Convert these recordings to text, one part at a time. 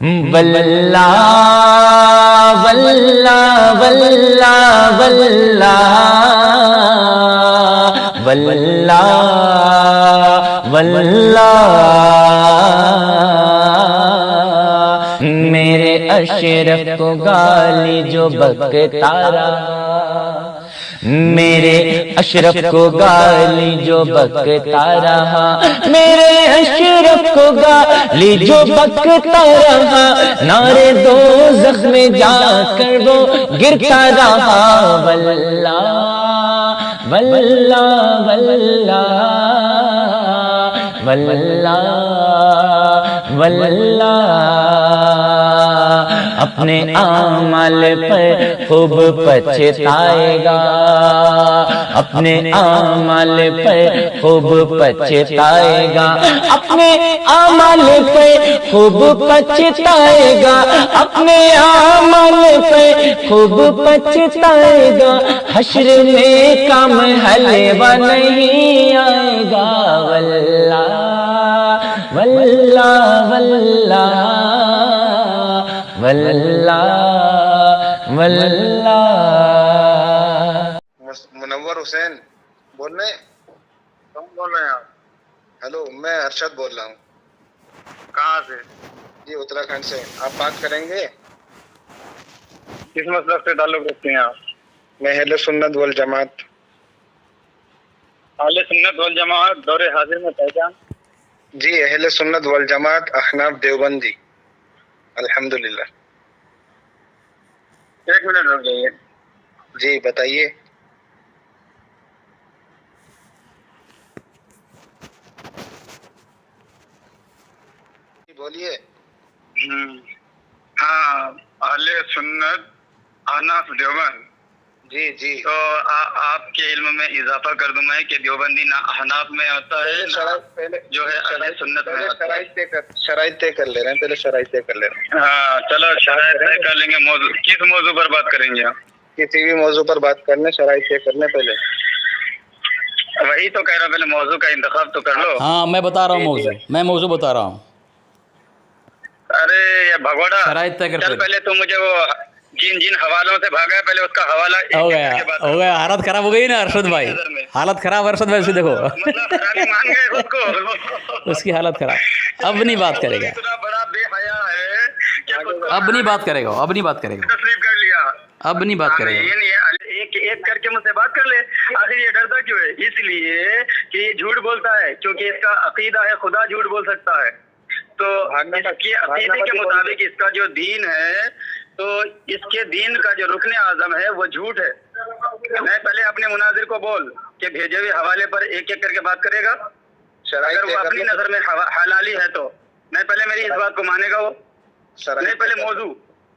واللہ واللہ واللہ واللہ واللہ واللہ میرے اشرف کو گالی جو بکتا رہا، میرے اشرف کو گالی جو بکتا رہا، میرے اشرف کو گالی جو بکتا رہا، نارے دوزخ میں جا کر وہ گرتا رہا۔ واللہ واللہ واللہ واللہ واللہ اپنے اعمال پر خوب پچھتائے گا، اپنے اعمال پر خوب پچھتائے گا، اپنے اعمال پر خوب پچھتائے گا، اپنے اعمال پر خوب پچھتائے گا، حشر میں کام حلوہ نہیں آئے گا۔ واللہ واللہ واللہ واللہ۔ منور حسین بول رہے ہیں؟ کون بول رہے ہیں آپ؟ ہیلو، میں ارشد بول رہا ہوں۔ کہاں سے؟ جی اتراکھنڈ سے۔ آپ بات کریں گے؟ کس مسلک سے تعلق رکھتے ہیں آپ؟ میں اہل سنت والجماعت۔ اہل سنت والجماعت دور حاضر میں پہچان؟ جی اہل سنت والجماعت احناف دیوبندی، الحمدللہ۔ ایک منٹ رک جائیے۔ جی بتائیے۔ بولیے۔ ہاں، اہل سنت احناف دیوبند۔ جی جی، تو آپ کے علم میں اضافہ کر دوں میں کہ دیوبندی نہ احناف میں آتا ہے جو ہے اہل سنت میں آتا ہے۔ شرائط طے کر لے رہے ہیں، پہلے شرائط طے کر لے رہے ہیں۔ ہاں چلو شرائط طے کر لیں گے۔ موضوع کس موضوع پر بات کریں گے آپ؟ کسی بھی موضوع پر بات کرنے، شرائط طے کرنے پہلے۔ وہی تو کہہ رہا ہوں، پہلے موضوع کا انتخاب تو کر لو۔ ہاں میں بتا رہا ہوں موضوع، میں موضوع بتا رہا ہوں۔ ارے یہ بھگوڑا، شرائط طے کر چل پہلے تو مجھے وہ جن حوالوں سے بھاگا ہے پہلے اس کا حوالہ ہو گیا حالت خراب ہو گئی نا ارشد بھائی، حالت خراب ارشد بھائی سے دیکھو مان گئے خود کو، اس کی حالت خراب، اب نہیں بات کرے گا، اتنا بڑا بے حیا ہے کہ اب نہیں بات کرے گا، اب نہیں بات کرے گا، تسلیم کر لیا، اب نہیں بات کرے گا۔ ایک کر کے مجھ سے بات کر لے۔ آخر یہ ڈرتا کیوں ہے؟ اس لیے کہ یہ جھوٹ بولتا ہے، کیونکہ اس کا عقیدہ ہے خدا جھوٹ بول سکتا ہے، تو اس کے عقیدے کے مطابق اس کا جو دین ہے، تو اس کے دین کا جو رکن اعظم ہے وہ جھوٹ ہے۔ میں پہلے اپنے مناظر کو بول کہ بھیجے ہوئے حوالے پر ایک ایک کر کے بات کرے گا، اگر وہ اپنی نظر میں حلالی ہے تو میں پہلے میری اس بات کو مانے گا وہ، نہیں پہلے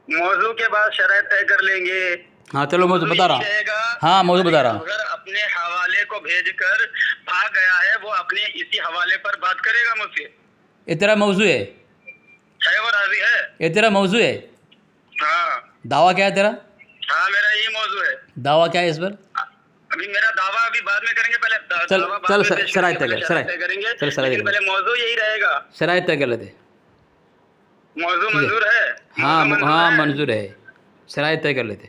موضوع کے بعد شرائط طے کر لیں گے۔ ہاں چلو موضوع بتا رہا ہوں، ہاں موضوع بتا رہا ہوں۔ اگر اپنے حوالے کو بھیج کر بھاگ گیا ہے، وہ اپنے اسی حوالے پر بات کرے گا مجھ سے۔ یہ تیرا موضوع ہے، وہ راضی ہے؟ یہ تیرا موضوع ہے، ہاں دعویٰ کیا ہے تیرا؟ ہاں میرا یہی موضوع ہے۔ دعویٰ کیا ہے اس پر؟ ابھی میرا دعویٰ ابھی بعد میں کریں گے، پہلے چل شرائط طے کریں گے، چل شرائط لیکن پہلے موضوع یہی رہے گا۔ شرائط طے کر لیتے، موضوع منظور ہے؟ ہاں منظور ہے، شرائط طے کر لیتے۔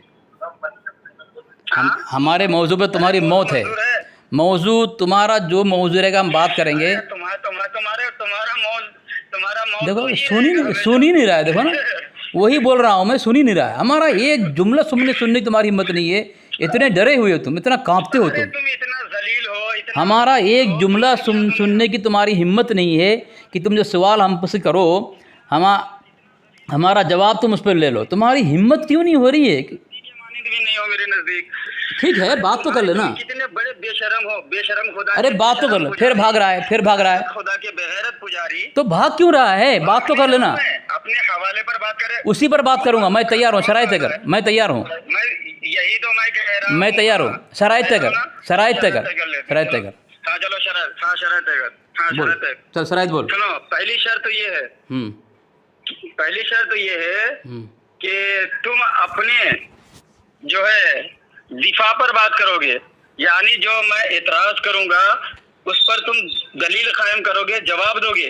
ہمارے موضوع پہ تمہاری موت ہے، موضوع تمہارا جو موضوع رہے گا ہم بات کریں گے۔ دیکھو سن ہی نہیں رہا ہے، دیکھو نا وہی بول رہا ہوں میں، سن ہی نہیں رہا ہے، ہمارا ایک جملہ سننے تمہاری ہمت نہیں ہے، اتنے ڈرے ہوئے ہو تم، اتنا کانپتے ہو تم، ہمارا ایک جملہ سننے کی تمہاری ہمت نہیں ہے کہ تم جو سوال ہم سے کرو ہمارا جواب تم اس پہ لے لو، تمہاری ہمت کیوں نہیں ہو رہی ہے؟ نہیں ہو میرے نزدیک، ٹھیک ہے بات تو کر لینا، کتنے بڑے بے شرم ہو، بے شرم خدا، ارے بات تو کر لو، پھر بھاگ رہا ہے خدا کے بغیرت پجاری، تو بھاگ کیوں رہا ہے؟ بات تو کر لینا، اپنے حوالے پر بات کرے، اسی پر بات کروں گا، میں تیار ہوں، شرائط طے کر، میں تیار ہوں، یہی تو میں کہہ رہا ہوں، میں تیار ہوں، شرائط طے کر، شرائط طے کر، شرائط طے کر، ہاں چلو شرائط طے کر، ہاں بول شرائط طے، چل شرائط بول۔ سنو، پہلی شرط یہ ہے کہ تم اپنے جو ہے دفاع پر بات کرو گے، یعنی جو میں اعتراض کروں گا اس پر تم دلیل قائم کرو گے، جواب دو گے،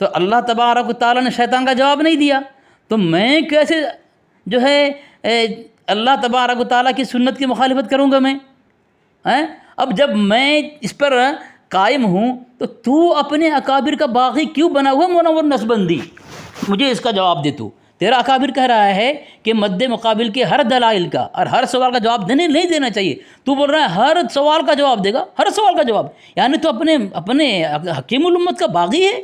تو اللہ تبارک و تعالیٰ نے شیطان کا جواب نہیں دیا، تو میں کیسے جو ہے اللہ تبارک و تعالیٰ کی سنت کی مخالفت کروں گا میں؟ اب جب میں اس پر قائم ہوں تو اپنے اکابر کا باغی کیوں بنا ہوا منور نسبندی؟ مجھے اس کا جواب دے تو۔ تیرا اکابر کہہ رہا ہے کہ مد مقابل کے ہر دلائل کا اور ہر سوال کا جواب نہیں دینا چاہیے، تو بول رہا ہے ہر سوال کا جواب دے گا، ہر سوال کا جواب، یعنی تو اپنے حکیم الامت کا باغی ہے،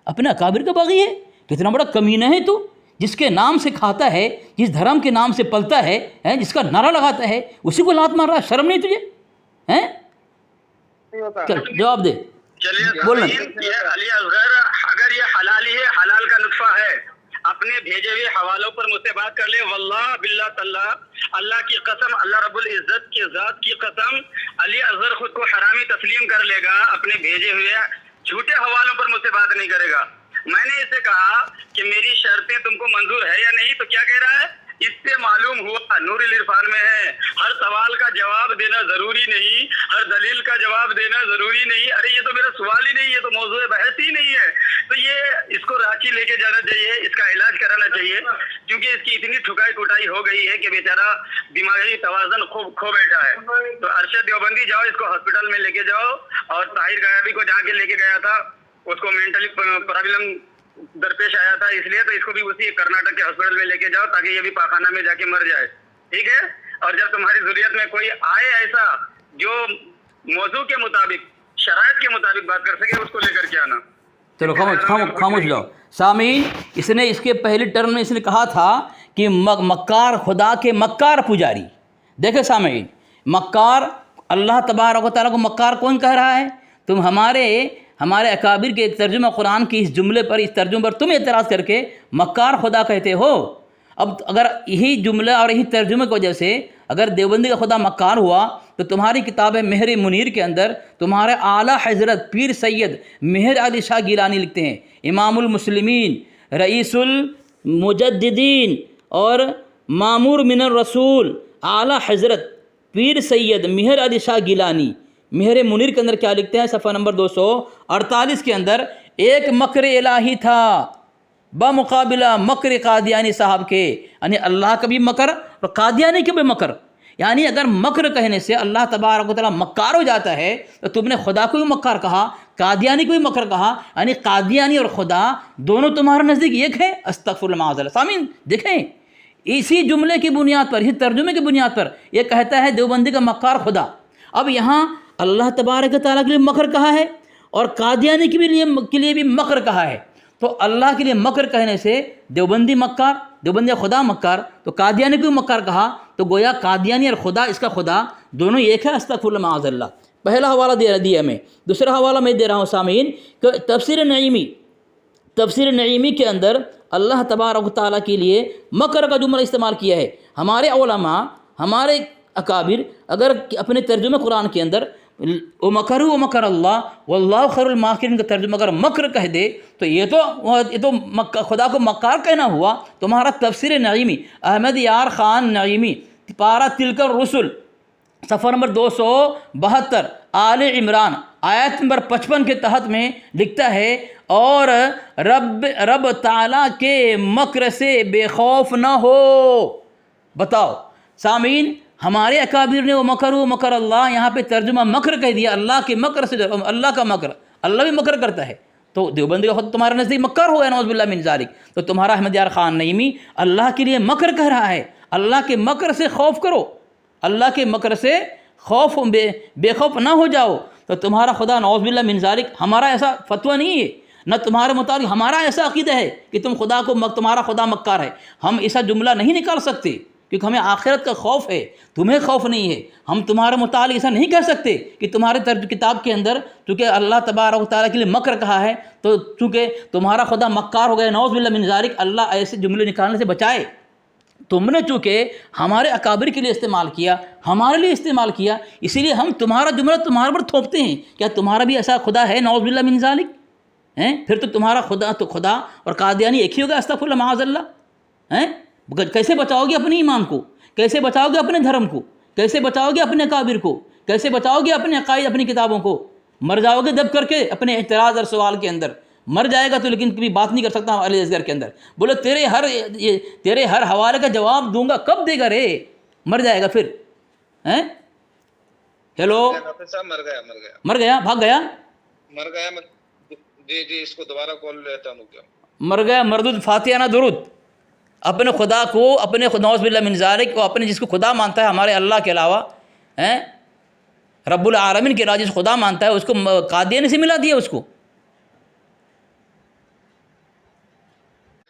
اپنے اکابر کا باغی ہے۔ کتنا بڑا کمینہ ہے تو، جس کے نام سے کھاتا ہے، جس دھرم کے نام سے پلتا ہے، جس کا نعرہ لگاتا ہے، اسی کو لات مار رہا ہے، شرم نہیں تجھے؟ چل جواب دے، بولنا۔ یہ علی اصغر اگر یہ حلالی ہے، حلال کا نطفہ ہے، اپنے بھیجے ہوئے حوالوں پر مجھ سے بات کر لے، واللہ باللہ تعالیٰ، اللہ کی قسم، اللہ رب العزت کی ذات کی قسم، علی اصغر خود کو حرامی تسلیم کر لے گا، اپنے بھیجے ہوئے جھوٹے حوالوں پر مجھ سے بات نہیں کرے گا۔ میں نے اسے کہا کہ میری شرطیں تم کو منظور ہے یا نہیں، تو کیا کہہ رہا ہے؟ اس سے معلوم ہوا نور العرفان میں ہے ہر سوال کا جواب دینا ضروری نہیں، ہر دلیل کا جواب دینا ضروری نہیں۔ ارے یہ تو میرا سوال ہی نہیں، یہ تو موضوع بحث ہی نہیں ہے۔ تو یہ اس کو رانچی لے کے جانا چاہیے، اس کا علاج کرانا چاہیے، کیونکہ اس کی اتنی ٹھکائی ٹوٹائی ہو گئی ہے کہ بیچارہ دماغی توازن کھو بیٹھا ہے۔ تو ارشد دیوبندی جاؤ، اس کو ہاسپٹل میں لے کے جاؤ، اور طاہر غیابی کو جا کے لے کے گیا تھا، اس کو مینٹلی پرابلم درپیش آیا تھا، اس لیے تو اس کو بھی اسی کرناٹک کے ہاسپٹل میں لے کے جاؤ تاکہ یہ بھی پاخانہ میں جا کے مر جائے، ٹھیک ہے؟ اور جب تمہاری ضروریت میں کوئی آئے ایسا جو موضوع کے مطابق، شرائط کے مطابق بات کر سکے، اس کو لے کر کے آنا۔ چلو خاموش جاؤ سامعین۔ اس کے پہلے ٹرم میں اس نے کہا تھا کہ مکار، خدا کے مکار پجاری۔ دیکھیں سامعین، مکار، اللہ تبارک و تعالیٰ کو مکار کون کہہ رہا ہے؟ تم ہمارے اکابر کے ترجمہ قرآن کی اس جملے پر، اس ترجمے پر تم اعتراض کر کے مکار خدا کہتے ہو۔ اب اگر یہی جملہ اور یہی ترجمے کی وجہ سے اگر دیوبندی کا خدا مکار ہوا، تو تمہاری کتاب مہر منیر کے اندر تمہارے اعلیٰ حضرت پیر سید مہر علی شاہ گیلانی لکھتے ہیں، امام المسلمین، رئیس المجددین اور مامور من الرسول، اعلیٰ حضرت پیر سید مہر علی شاہ گیلانی مہر منیر کے اندر کیا لکھتے ہیں؟ صفحہ نمبر 248 کے اندر، ایک مکر الہی تھا بمقابلہ مکر قادیانی صاحب کے، یعنی اللہ کا بھی مکر اور قادیانی کے بھی مکر۔ یعنی اگر مکر کہنے سے اللہ تبارک و تعالیٰ مکار ہو جاتا ہے، تو تم نے خدا کو بھی مکار کہا، قادیانی کو بھی مکر کہا، یعنی قادیانی اور خدا دونوں تمہارے نزدیک ایک ہے۔ استغفر اللہ معاذ اللہ۔ سامعین دیکھیں، اسی جملے کی بنیاد پر، اسی ترجمے کی بنیاد پر یہ کہتا ہے دیوبندی کا مکار خدا۔ اب یہاں اللہ تبارک و تعالیٰ کے لیے مکر کہا ہے اور قادیانی کے لیے بھی مکر کہا ہے، تو اللہ کے لیے مکر کہنے سے دیوبندی مکار، دیوبندی خدا مکار، تو قادیانی کو بھی مکار کہا، تو گویا قادیانی اور خدا، اس کا خدا دونوں ایک ہے۔ استغفر اللہ معاذ اللہ۔ پہلا حوالہ دیا میں، دوسرا حوالہ میں دے رہا ہوں سامعین، کہ تفسیر نعیمی کے اندر اللہ تبارک و تعالیٰ کے لیے مکر کا جملہ استعمال کیا ہے۔ ہمارے علماء، ہمارے اکابر اگر اپنے ترجمہ قرآن کے اندر وَمَكَرُوا وَمَكَرَ اللَّهُ وَاللَّهُ خَيْرُ الْمَاكِرِينَ کا ترجمہ اگر مکر کہہ دے، تو یہ تو خدا کو مکار کہنا ہوا۔ تمہارا تفسیر نعیمی، احمد یار خان نعیمی، پارہ تلک الرسل، صفحہ نمبر 272، آل عمران، آیت نمبر 55 کے تحت میں لکھتا ہے، اور رب تعالیٰ کے مکر سے بے خوف نہ ہو۔ بتاؤ سامعین، ہمارے اکابر نے وہ مکر اللہ، یہاں پہ ترجمہ مکر کہہ دیا، اللہ کے مکر سے، اللہ کا مکر، اللہ بھی مکر کرتا ہے، تو دیوبندی کا خود تمہارے نزدیک مکر ہو گیا، نعوذ باللہ من ذالک۔ تو تمہارا احمد یار خان نعیمی اللہ کے لیے مکر کہہ رہا ہے، اللہ کے مکر سے خوف کرو، اللہ کے مکر سے خوف، بے خوف نہ ہو جاؤ۔ تو تمہارا خدا نعوذ باللہ من ذالک، ہمارا ایسا فتویٰ نہیں ہے، نہ تمہارے مطابق ہمارا ایسا عقیدہ ہے کہ تمہارا خدا مکار ہے۔ ہم ایسا جملہ نہیں نکال سکتے، کیونکہ ہمیں آخرت کا خوف ہے، تمہیں خوف نہیں ہے۔ ہم تمہارے متعلق ایسا نہیں کہہ سکتے کہ تمہارے کتاب کے اندر چونکہ اللہ تبارک و تعالیٰ کے لیے مکر کہا ہے، تو چونکہ تمہارا خدا مکار ہو گیا، نعوذ باللہ من ذالک، اللہ ایسے جملے نکالنے سے بچائے۔ تم نے چونکہ ہمارے اکابر کے لیے استعمال کیا، ہمارے لیے استعمال کیا، اسی لیے ہم تمہارا جملہ تمہارے پر تھوپتے ہیں۔ کیا تمہارا بھی ایسا خدا ہے؟ نعوذ باللہ من ذالک، پھر تو تمہارا خدا اور قادیانی ایک ہی ہوگا۔ استغفر اللہ معاذ اللہ۔ کیسے بچاؤ گے اپنے ایمان کو؟ کیسے بچاؤ گے اپنے دھرم کو؟ کیسے بچاؤ گے اپنے اکابر کو؟ کیسے بچاؤ گے اپنے عقائد، اپنی کتابوں کو؟ مر جاؤ گے دب کر کے اپنے اعتراض اور سوال کے اندر۔ مر جائے گا تو لیکن کبھی بات نہیں کر سکتا علی اصغر کے اندر. بولے تیرے ہر حوالے کا جواب دوں گا. کب دے گا رے؟ مر جائے گا پھر. ہیں؟ ہیلو، حافظ صاحب مر گیا مر گیا، بھاگ گیا، جی اس کو دوبارہ کال لیتا ہوں کیا؟ مر گیا. مردود فاتحہ نہ درود. اپنے خدا کو، اپنے نعوذ باللہ من ذالک کو، اپنے جس کو خدا مانتا ہے ہمارے اللہ کے علاوہ، ہیں رب العالمین کے علاوہ جس خدا مانتا ہے، اس کو قادیانی سے ملا دیا اس کو.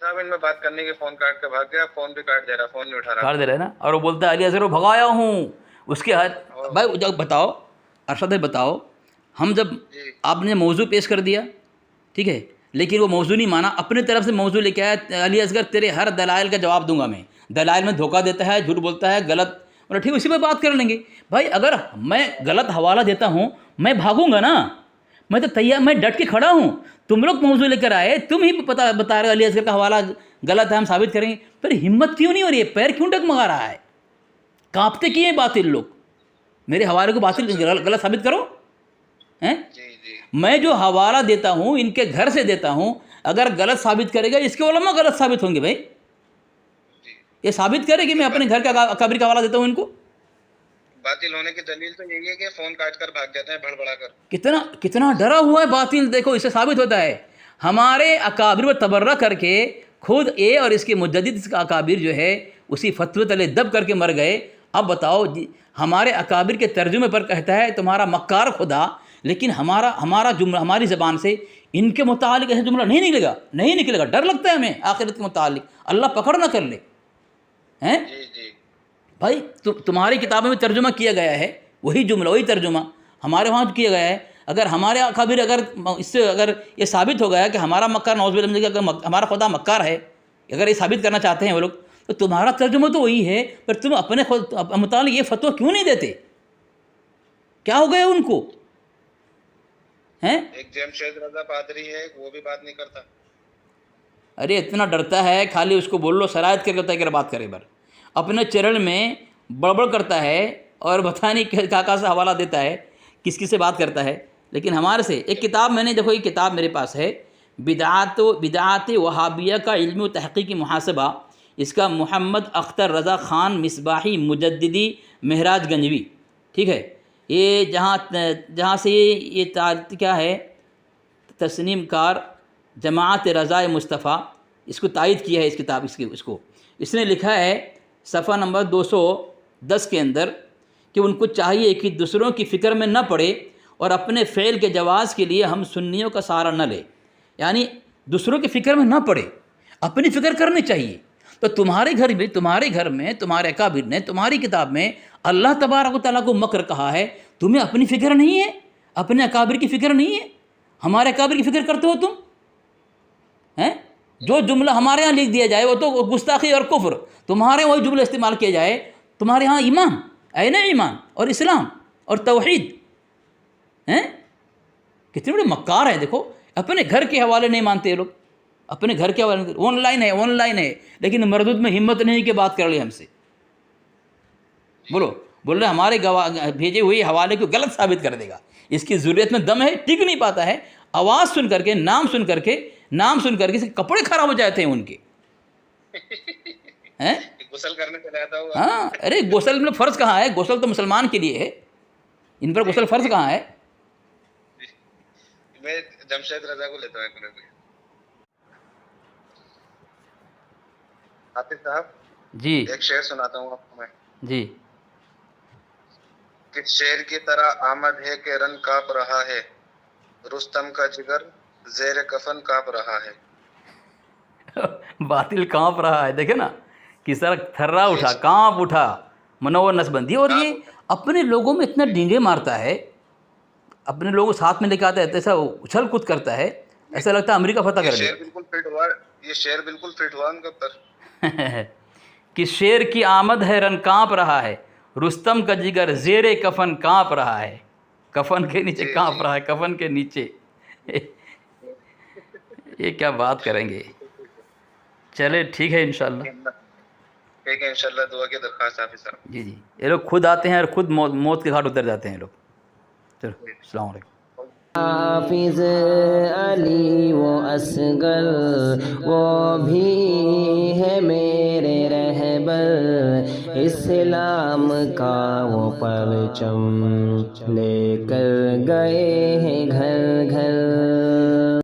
صاحب ان میں بات کرنے کے فون کاٹ کے بھاگ گیا. فون بھی کاٹ دے رہا، فون نہیں اٹھا رہا. کاٹ دے رہا ہے نا. اور وہ بولتا ہے علی اصغر کو بھگایا ہوں. اس کے حد بھائی جب بتاؤ ارشد بھائی، بتاؤ ہم جب آپ نے موضوع پیش کر دیا، ٹھیک ہے، لیکن وہ موضوع نہیں مانا، اپنے طرف سے موضوع لے کے آیا، علی اصغر تیرے ہر دلائل کا جواب دوں گا میں. دلائل میں دھوکہ دیتا ہے، جھوٹ بولتا ہے، غلط. بولے ٹھیک، اسی پہ بات کر لیں گے. بھائی اگر میں غلط حوالہ دیتا ہوں، میں بھاگوں گا نا؟ میں تو تیار، میں ڈٹ کے کھڑا ہوں. تم لوگ موضوع لے کر آئے، تم ہی بتا رہے ہو علی اصغر کا حوالہ غلط ہے، ہم ثابت کریں گے. پھر ہمت کیوں نہیں ہو رہی ہے؟ پیر کیوں ڈگمگا رہا ہے؟ کانپتے کیے ہیں باطل لوگ؟ میرے حوالے کو باطل غلط ثابت کرو. ہیں؟ میں جو حوالہ دیتا ہوں ان کے گھر سے دیتا ہوں، اگر غلط ثابت کرے گا، اس کے علماء غلط ثابت ہوں گے. بھائی یہ ثابت کرے کہ میں اپنے گھر کا اکابر کا حوالہ دیتا ہوں ان کو. باطل ہونے کی دلیل تو یہی ہے کہ فون کاٹ کر بھاگ جاتے ہیں بڑبڑا کر. کتنا ڈرا ہوا ہے باطل. دیکھو اس سے ثابت ہوتا ہے ہمارے اکابر پر تبرہ کر کے خود اور اس کے مجدد اس کا اکابر جو ہے اسی فتوے تلے دب کر کے مر گئے. اب بتاؤ ہمارے اکابر کے ترجمے پر کہتا ہے تمہارا مکار خدا، لیکن ہمارا جملہ ہماری زبان سے ان کے متعلق ایسا جملہ نہیں نکلے گا. ڈر لگتا ہے ہمیں آخرت کے متعلق، اللہ پکڑ نہ کر لے. ہیں بھائی تمہاری کتابوں میں ترجمہ کیا گیا ہے وہی جملہ، وہی ترجمہ ہمارے وہاں کیا گیا ہے. اگر ہمارے اکابر اگر اس سے اگر یہ ثابت ہو گیا کہ ہمارا مکار نعوذ باللہ من ذالک، اگر ہمارا خدا مکار ہے، اگر یہ ثابت کرنا چاہتے ہیں وہ لوگ، تو تمہارا ترجمہ تو وہی ہے، پر تم اپنے خود متعلق یہ فتویٰ کیوں نہیں دیتے؟ کیا ہو گیا ان کو؟ ہیں؟ ایک جمشید رضا پادری ہے، وہ بھی بات نہیں کرتا. ارے اتنا ڈرتا ہے، خالی اس کو بول لو شرائط کر کے ہوتا ہے کہ بات کرے. بر اپنے چرن میں بڑبڑ کرتا ہے اور بتا نہیں کہاں سے حوالہ دیتا ہے، کس سے بات کرتا ہے. لیکن ہمارے سے ایک کتاب میں نے، دیکھو یہ کتاب میرے پاس ہے، بدعات وہابیہ کا علمی و تحقیقی محاسبہ. اس کا محمد اختر رضا خان مصباحی مجددی مہراج گنجوی، ٹھیک ہے. یہ جہاں سے یہ کیا ہے، تسنیم کار جماعت رضائے مصطفیٰ، اس کو تائید کیا ہے اس کتاب. اس نے لکھا ہے صفحہ نمبر 210 کے اندر کہ ان کو چاہیے کہ دوسروں کی فکر میں نہ پڑے اور اپنے فعل کے جواز کے لیے ہم سنیوں کا سہارا نہ لے. یعنی دوسروں کی فکر میں نہ پڑے، اپنی فکر کرنی چاہیے. تو تمہارے گھر میں تمہارے اکابر نے تمہاری کتاب میں اللہ تبارک و تعالیٰ کو مکر کہا ہے. تمہیں اپنی فکر نہیں ہے، اپنے اکابر کی فکر نہیں ہے. ہمارے اکابر کی فکر کرتے ہو تم. ہیں؟ جو جملہ ہمارے ہاں لکھ دیا جائے وہ تو گستاخی اور کفر، تمہارے وہی جملہ استعمال کیا جائے. تمہارے ہاں ایمان، عین ایمان اور اسلام اور توحید. ہیں؟ کتنے بڑے مکار ہیں. دیکھو اپنے گھر کے حوالے نہیں مانتے لوگ، اپنے گھر کے حوالے. آن لائن ہے لیکن مردود میں ہمت نہیں کہ بات کر لے ہم سے. بول رہے ہمارے بھیجے ہوئے حوالے کو غلط ثابت کر دے گا. اس کی ضرورت میں دم ہے، ٹک نہیں پاتا ہے. آواز سن کر کے، نام سن کر کے کپڑے خراب ہو جاتے ہیں ان کے. ہیں؟ غسل کرنے چلا جاتا ہوگا. ہاں، ارے غسل میں فرض کہاں ہے؟ غسل تو مسلمان کے لیے ہے، ان پر غسل فرض کہاں ہے؟ میں جمشید رضا کو لیتا ہوں. حافظ صاحب جی ایک شعر سناتا ہوں آپ کو میں. جی. کس شعر کی طرح آمد ہے کہ رن کانپ رہا ہے، رستم کا جگر زیر کفن کانپ رہا ہے. باطل کانپ رہا ہے. دیکھے نا کس طرح تھرا اٹھا، کانپ اٹھا، منور نسبندی. اور یہ اپنے لوگوں میں اتنا ڈینگے مارتا ہے، اپنے لوگوں ساتھ میں لے کے آتا ہے، ایسا اچھل کود کرتا ہے، ایسا لگتا ہے امریکہ فتح کر دیا. یہ شعر بالکل فٹ ہوا ان کے اوپر. کس شعر کی آمد ہے رن کانپ رہا ہے، رستم کا جگر زیر کفن کانپ رہا ہے. کفن کے نیچے کانپ رہا ہے، کفن کے نیچے. یہ کیا بات کریں گے. چلے ٹھیک ہے انشاءاللہ. ٹھیک ہے انشاءاللہ. دعا کی درخواست حافظ صاحب. جی یہ لوگ خود آتے ہیں اور خود موت کے گھاٹ اتر جاتے ہیں لوگ. چلو السلام علیکم. حافظ علی و اصغر وہ بھی ہے میرے رہبر، اسلام کا وہ پرچم لے کر گئے ہیں گھر گھر،